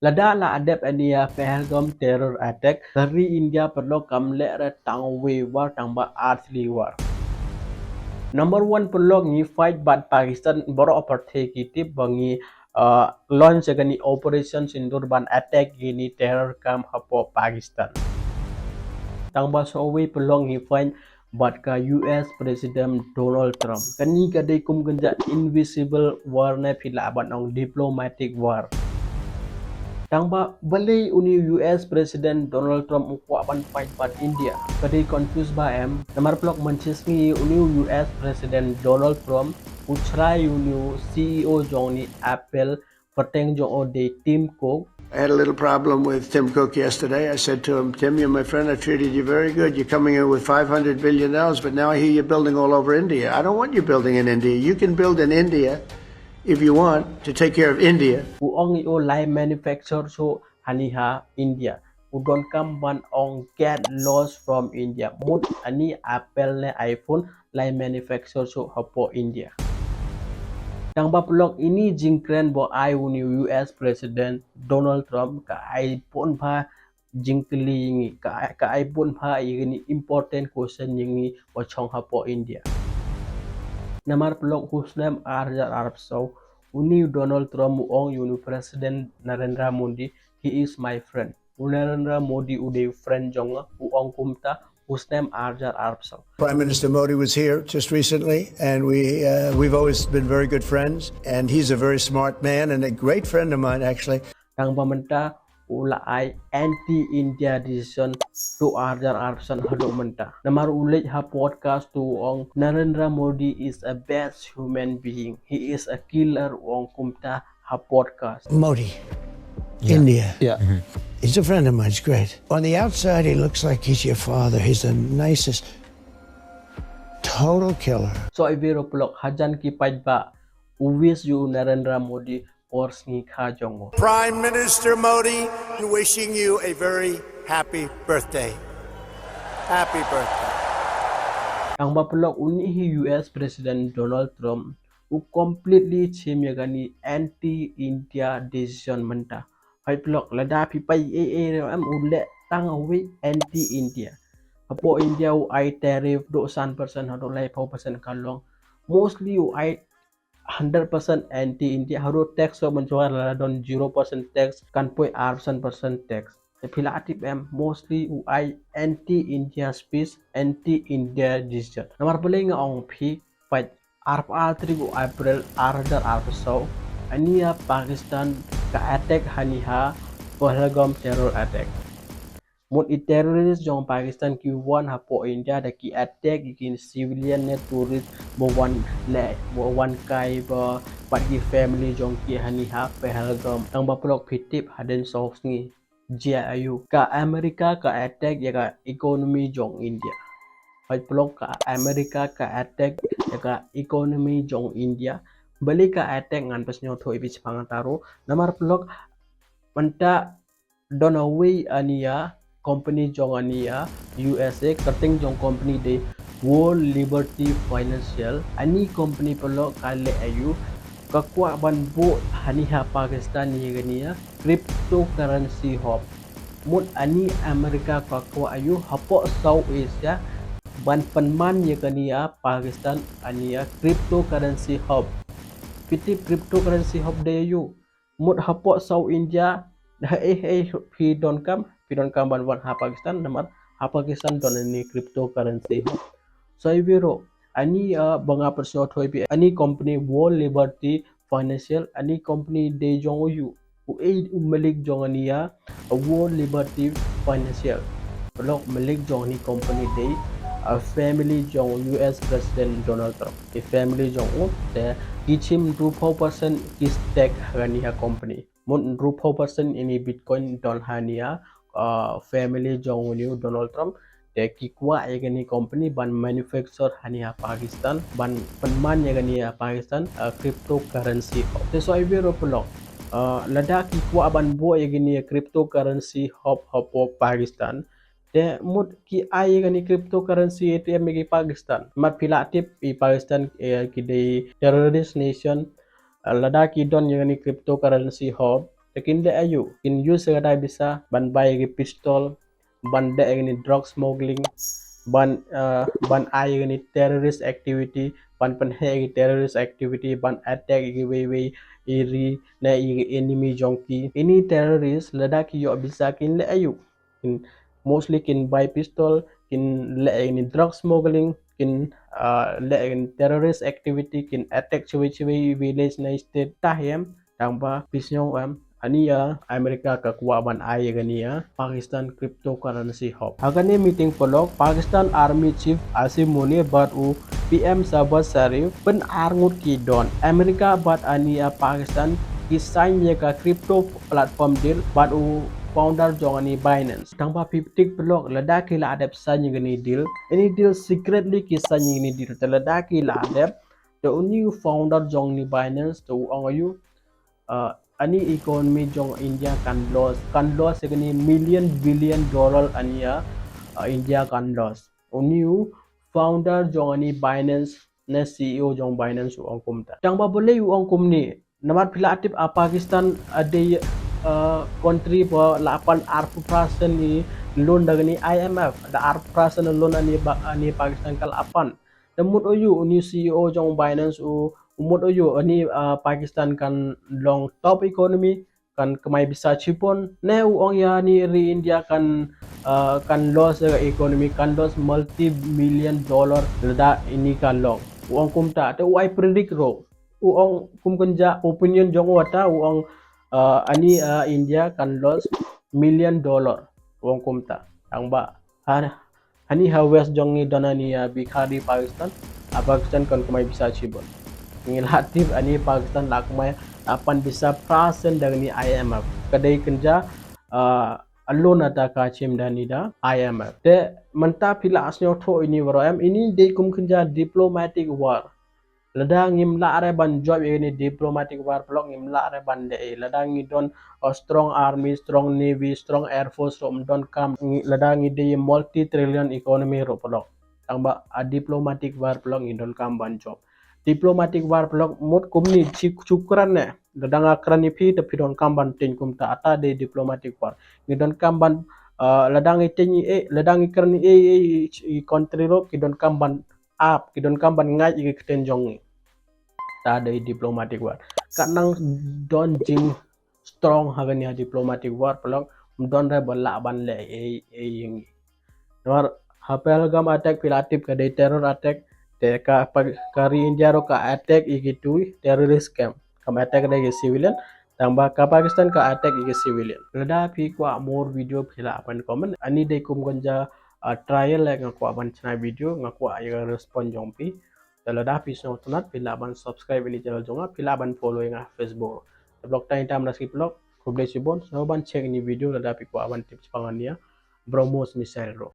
Lada la adep ania Pahalgam terror attack dari India perlu kamlek tang we war tang ba artli war. Number one perlu ni fight bad Pakistan boro opportunity bangi launch gani operation Sindoor ban attack gini terror kam hapo Pakistan. Tang ba so we perlu ni fight bad ka US President Donald Trump. Kani kadai kum genja invisible war na pila aban ong diplomatic war. Tang ba balay uni US President Donald Trump ukwa ban fight bat India. Kadi confused ba em namar plok manchesngi uni US President Donald Trump utrai uni CEO jong ni Apple perteng jong o de Tim Cook. I had a little problem with Tim Cook yesterday. I said to him, Tim, you're my friend. I treated you very good. You're coming in with $500 billion, but now I hear you're building all over India. I don't want you building in India. You can build in India if you want to take care of India. Uong io lai manufacture so haniha India. Udon kam ban ong get lost from India. Mut ani Apple ne iPhone lai manufacture so hapo India. Tang ba pelok ini jingkren bo ai uni US President Donald Trump ka ai pun pha jingkli ngi ka ai pun pha ini important question ngi bo chong hapo India. Namar pelok Husnam Arab Saw uni Donald Trump ong uni President Narendra Modi, he is my friend. Narendra Modi ude friend jonga ong kumta Husnam Arab Saw. Prime Minister Modi was here just recently, and we've always been very good friends. And he's a very smart man and a great friend of mine, actually. Tang pamenta ula ai anti-India decision to Arab Saw hado menta. Namar ulit ha podcast to ong Narendra Modi is a best human being. He is a killer ong kumta ha podcast. Modi, India. Yeah. He's a friend of mine. He's great. On the outside, he looks like he's your father. He's the nicest, total killer. So ibero pelok hajan ki pait ba uwis you Narendra Modi or sngi kha jongo. Prime Minister Modi, wishing you a very happy birthday. Happy birthday. Ang ba pelok uni hi US President Donald Trump who completely change gani anti-India decision menta. Hai pelok lada pi pai am ule tang awi anti-India. Apo India u ai tariff do 100% hado lai 4% kalong. Mostly u ai 100% anti-India hado tax so menjual la don 0% tax kan poi 100% tax. Pila atip am mostly u ai anti-India speech, anti-India decision. Namar paling ong pi fight Arab tribu April Ardar Arab ania Pakistan ka attack haniha Pahalgam terror attack. Mun i terrorist jong Pakistan ki one hapo India da ki attack ikin civilian ne tourist bo one kai ba pagi family jong ki haniha Pahalgam tang ba plok pitip haden sox ni GIU ka Amerika ka attack ya ka economy jong India. Hai plok ka Amerika ka attack ya ka economy jong India. Balik ka attack ngan pesnyo thoi bich pangantaro namar plok menta don away ania company jong ania USA kerting jong company de World Liberty Financial ani company plok kale ayu kakwa ban bo haniha Pakistan ni gania cryptocurrency hub mut ani Amerika kakwa ayu hapo South Asia ban penman ye gania Pakistan ania cryptocurrency hub piti cryptocurrency hub de you mut hapo South India he don't come ban wan ha Pakistan namar ha Pakistan don ni cryptocurrency hub so ibiro ani banga persyo thoi bi ani company World Liberty Financial ani company de jong you malik jong ania World Liberty Financial blok malik jong ni company de a family jong US President Donald Trump a family jong the kichim 2% is tech hania company mun 2% ini Bitcoin don hania family jong new Donald Trump the kikwa egani company ban manufacture hania Pakistan ban penman egani Pakistan cryptocurrency so I will plok lada kikwa ban bo egani cryptocurrency hub Pakistan de mut ki ai gani cryptocurrency ATM gi Pakistan mat pilatip i Pakistan ki de terrorist nation lada ki don gani cryptocurrency hub Takin le ayu kin use kadai bisa ban bay gi pistol ban de ni drug smuggling ban ay ni terrorist activity ban pen he terrorist activity ban attack gi we iri na enemy jonki ini terrorist ladaki yo bisa kin le ayu kin mostly kin buy pistol kin le ni drug smuggling kin le ni terrorist activity kin attack chewe village na state tahem tamba pisnyong ania Amerika ka kuwaban ay ganiya Pakistan cryptocurrency hub. Agani meeting polok Pakistan Army Chief Asim Munir bat u PM Sabaz Sharif pen arngut ki don Amerika bat ania Pakistan ki sign ka crypto platform deal bat u founder jongani Binance. Tangpa piptik pelok ladaki la adep sign gani deal. Ini deal secretly ki sign gani deal. Ladaki la adep the only founder jongni Binance to angayu ani economy jong India kan loss segini million billion dollar ania India kan loss uniu founder jong ani Binance na CEO jong Binance uang kumta tang ba boleh uang kum ni namat pilatif Pakistan ada country po 8% ni loan dagani IMF ada 8% loan ani Pakistan kal apan temut oyu uni CEO jong Binance umut oyu ani Pakistan kan long top economy kan kemai bisa cipon ne uang ya ni ri India kan loss economy kan loss multi million dollar leda ini kan long uang kum ta te uai predict ro uang kum kenja opinion jong wata uang ani India kan loss million dollar uang kum ta ang ba ani harvest jong ni dana ni bikhari Pakistan kan kemai bisa cipon ngelatif ani Pakistan lakmai apan bisa prasen dari IMF kadai kenja alon ata kachim dani da IMF te menta pila asnyo tho ini waram ini de kum kenja diplomatic war ladang ngimla are ban job ini diplomatic war blok ngimla are ban de ladang ngidon a strong army strong navy strong air force rom don kam ladang ngide multi trillion economy ro blok tangba a diplomatic war blok ngidon kam ban job diplomatic war blok mot kumni cukuran ne dadang akran ipi tapi don kamban tin kumta ata de diplomatic war ni don kamban ladang iteni ladang ikran i country ro ki don kamban ki don kamban ngai i keten jongi ta de diplomatic war kanang don jing strong hagani diplomatic war blok don re bala ban le yingi war Pahalgam Attack pilatif ka de terror attack te kari India ro ka attack igitu terrorist camp kam attack de civilian tambah ka Pakistan ka attack igi civilian lada pi kwa more video phila apan comment ani de kum gonja trial like ngako aban chana video ngako ay respond jongpi lada pi so tunat phila aban subscribe ini channel jonga phila aban follow nga Facebook blog time tam nasi blog publish bon so ban check ini video lada pi kwa aban tips pangania bromos missile ro